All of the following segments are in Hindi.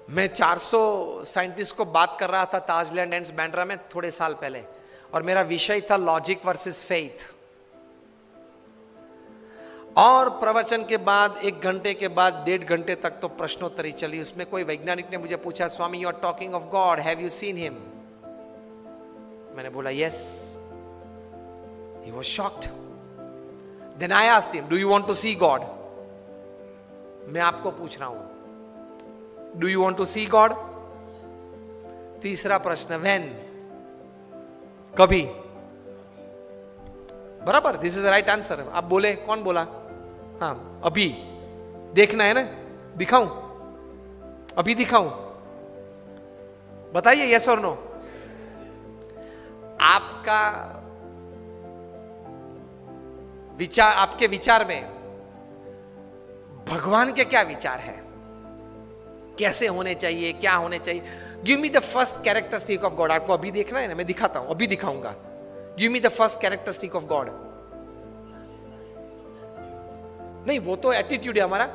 मैं 400 साइंटिस्ट को बात कर रहा था ताजलैंड एंड बैंड्रा में थोड़े साल पहले, और मेरा विषय था लॉजिक वर्सेस फेथ। और प्रवचन के बाद 1 घंटे के बाद 1.5 घंटे तक तो प्रश्नोत्तरी चली। उसमें कोई वैज्ञानिक ने मुझे पूछा, swami you are talking of God, have you seen him? मैंने बोला yes. He was shocked. Then I asked him, do you want to see God? मैं आपको पूछ रहा हूं, do you want to see God? तीसरा प्रश्न, व्हेन? कभी? बराबर, this is the right answer. आप बोले, कौन बोला? हाँ, अभी देखना है ना, दिखाऊं? अभी दिखाऊं? बताइए यस और नो। आपका विचार, आपके विचार में भगवान के क्या विचार है, कैसे होने चाहिए, क्या होने चाहिए? Give me the first characteristic of God. आपको अभी देखना है ना, मैं दिखाता हूं, अभी दिखाऊंगा। Give me the first characteristic of God. नहीं, वो तो एटीट्यूड है हमारा।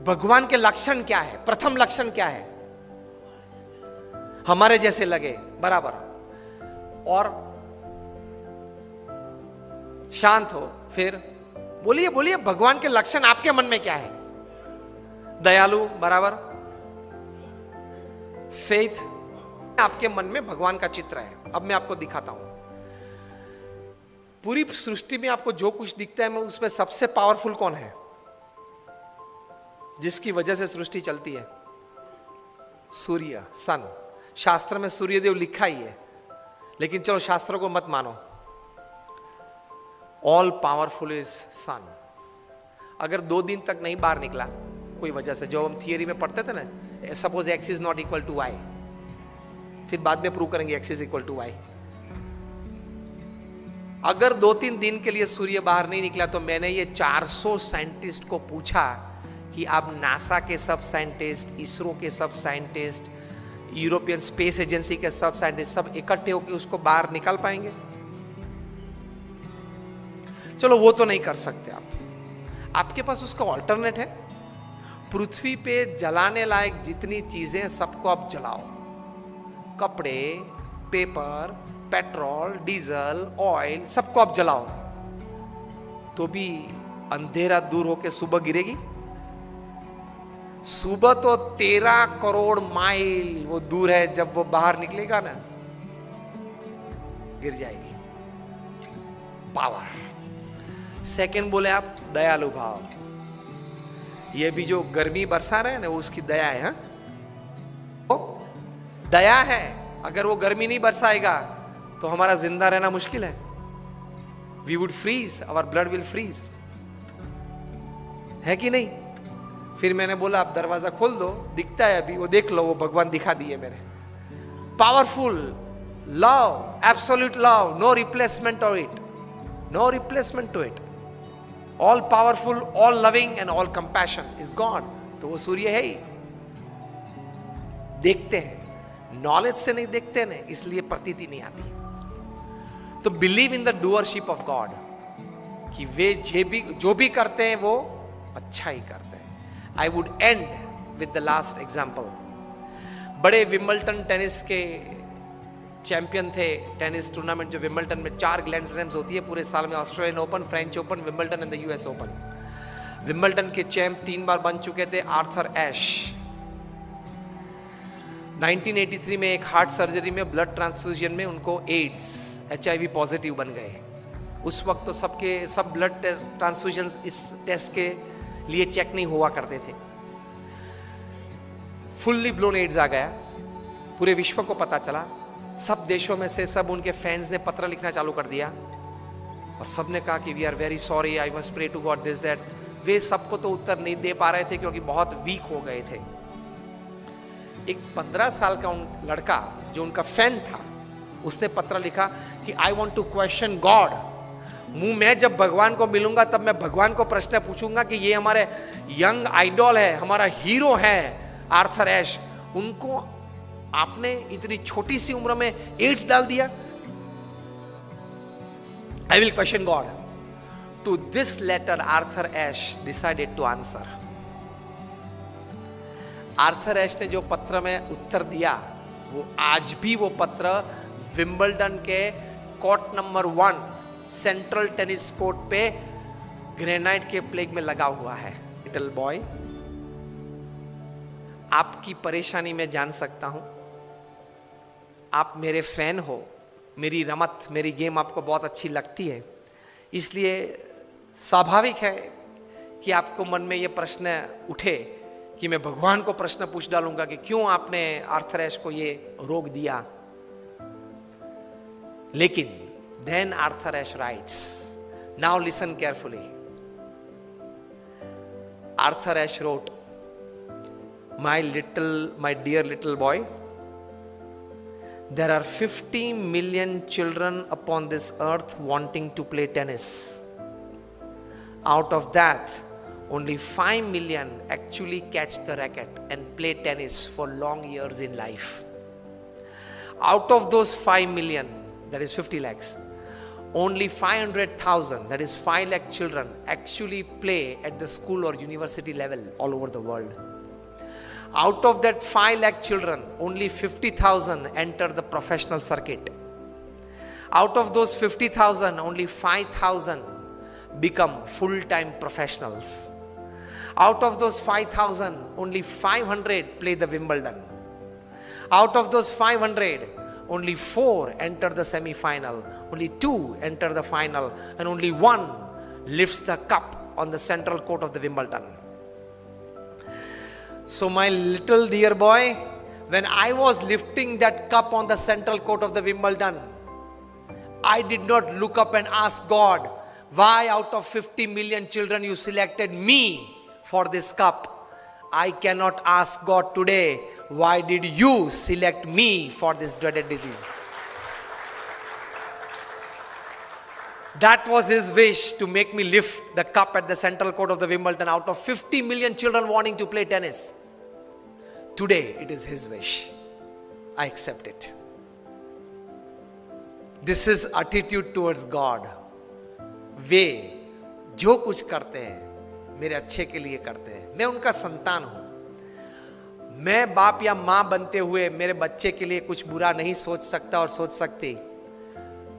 भगवान के लक्षण क्या है? प्रथम लक्षण क्या है? हमारे जैसे लगे, बराबर, और शांत हो। फिर बोलिए बोलिए, भगवान के लक्षण आपके मन में क्या है? दयालु, बराबर। फेथ, आपके मन में भगवान का चित्र है। अब मैं आपको दिखाता हूं। पूरी सृष्टि में आपको जो कुछ दिखता है, मैं उसमें सबसे पावरफुल कौन है, जिसकी वजह से सृष्टि चलती है? सूर्य, सन। शास्त्र में सूर्यदेव लिखा ही है, लेकिन चलो शास्त्रों को मत मानो। ऑल पावरफुल इज सन। अगर 2 दिन तक नहीं बाहर निकला कोई वजह से, जो हम थियरी में पढ़ते थे ना, suppose X is not equal to Y, फिर बाद में प्रूव करेंगे X is equal to Y. अगर 2-3 दिन के लिए सूर्य बाहर नहीं निकला, तो मैंने ये 400 साइंटिस्ट को पूछा कि आप नासा के सब साइंटिस्ट, इसरो के सब साइंटिस्ट, यूरोपियन स्पेस एजेंसी के सब साइंटिस्ट, सब इकट्ठे होकर उसको बाहर निकाल पाएंगे? चलो वो तो नहीं कर सकते आप। आपके पास उसका ऑल्टरनेट है। पृथ्वी पे जलाने लायक जितनी चीजें, सबको आप जलाओ। कपड़े, पेपर, पेट्रोल, डीजल, ऑयल, सबको आप जलाओ, तो भी अंधेरा दूर होके सुबह गिरेगी? सुबह तो 13 करोड़ माइल वो दूर है, जब वो बाहर निकलेगा ना, गिर जाएगी। पावर। सेकंड बोले आप, दयालु भाव। ये भी जो गर्मी बरसा रहे हैं ना, उसकी दया है। हाँ, दया है। अगर वो गर्मी नहीं बरसाएगा तो हमारा जिंदा रहना मुश्किल है। We would freeze, our blood will freeze, है कि नहीं? फिर मैंने बोला आप दरवाजा खोल दो, दिखता है अभी, वो देख लो, वो भगवान दिखा दिए मेरे। Powerful love, absolute love, no replacement to it, no replacement to it. All powerful, all loving and all compassion is God. तो वो सूर्य है ही। देखते हैं, नॉलेज से नहीं देखते ना, इसलिए प्रतीति नहीं आती। तो believe in the doership of God, कि वे जो भी करते हैं वो अच्छा ही करते हैं। I would and with the last example. बड़े विंबलटन टेनिस के चैंपियन थे, टेनिस टूर्नामेंट जो विंबलटन में 4 ग्रैंड स्लैम्स होती है पूरे साल में, Australian Open, French Open, Wimbledon and the US Open. Wimbledon के चैंप 3 बार बन चुके थे आर्थर एश। 1983 में एक हार्ट सर्जरी में, ब्लड ट्रांसफ्यूजन में उनको एड्स, HIV पॉजिटिव बन गए। उस वक्त तो सब ब्लड ट्रांसफ्यूजन इस टेस्ट के लिए चेक नहीं हुआ करते थे। फुल्ली ब्लोन एड्स आ गया, पूरे विश्व को पता चला। सब देशों में से सब उनके फैंस ने पत्र लिखना चालू कर दिया, और सब ने कहा कि we are very sorry, I must pray to God this that. वे सबको तो उत्तर नहीं दे पा रहे थे क्योंकि बहुत वीक हो गए थे। एक 15 साल का लड़का जो उनका फैन था, उसने पत्र लिखा कि I want to question God. मैं जब भगवान को मिलूंगा तब मैं भगवान को प्रश्न पूछूंगा कि ये हमारे यंग आइडॉल है, हमारा हीरो है आर्थर एश, उनको आपने इतनी छोटी सी उम्र में एड्स डाल दिया। I will question God. To this letter Arthur Ashe decided to answer. Arthur Ashe ने जो पत्र में उत्तर दिया, वो आज भी वो पत्र विंबलडन के court number 1 central tennis court पे ग्रेनाइट के प्लेग में लगा हुआ है। लिटिल बॉय, आपकी परेशानी में जान सकता हूं। आप मेरे फैन हो, मेरी रमत, मेरी गेम आपको बहुत अच्छी लगती है, इसलिए स्वाभाविक है कि आपको मन में ये प्रश्न उठे कि मैं भगवान को प्रश्न पूछ डालूंगा कि क्यों आपने आर्थर एश को ये रोक दिया। लेकिन then Arthur Ashe writes, now listen carefully. Arthur Ashe wrote, my dear little boy, there are 50 million children upon this earth wanting to play tennis. Out of that, only 5 million actually catch the racket and play tennis for long years in life. Out of those 5 million, that is 50 lakhs, only 500,000, that is 5 lakh children, actually play at the school or university level all over the world. Out of that 5 lakh children, only 50,000 enter the professional circuit. Out of those 50,000, only 5,000 become full-time professionals. Out of those 5,000, only 500 play the Wimbledon. Out of those 500, only 4 enter the semi-final, only 2 enter the final, and only 1 lifts the cup on the central court of the Wimbledon. So my little dear boy, when I was lifting that cup on the central court of the Wimbledon, I did not look up and ask God, why out of 50 million children you selected me for this cup? I cannot ask God today, why did you select me for this dreaded disease? That was his wish, to make me lift the cup at the central court of the Wimbledon out of 50 million children wanting to play tennis. Today it is his wish. I accept it. This is attitude towards God. वे जो कुछ करते हैं मेरे अच्छे के लिए करते हैं। मैं उनका संतान हूं। मैं बाप या मां बनते हुए मेरे बच्चे के लिए कुछ बुरा नहीं सोच सकता और सोच सकती।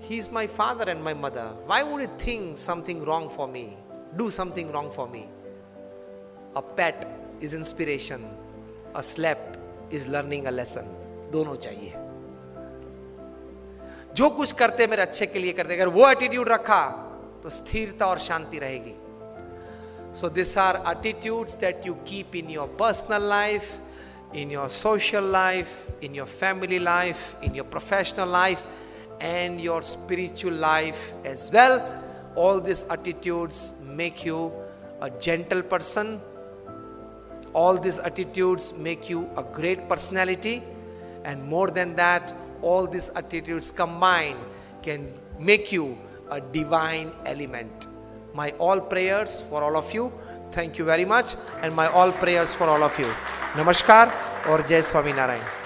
He is my father and my mother. Why would he think something wrong for me? Do something wrong for me? A pet is inspiration. A slap is learning a lesson. दोनों चाहिए। जो कुछ करते मेरे अच्छे के लिए करते। अगर वो एटीट्यूड रखा तो स्थिरता और शांति रहेगी। So these are attitudes that you keep in your personal life, in your social life, in your family life, in your professional life, and your spiritual life as well. All these attitudes make you a gentle person. All these attitudes make you a great personality. And more than that, all these attitudes combined can make you a divine element. My all prayers for all of you. Thank you very much. And my all prayers for all of you. Namaskar और जय स्वामी नारायण।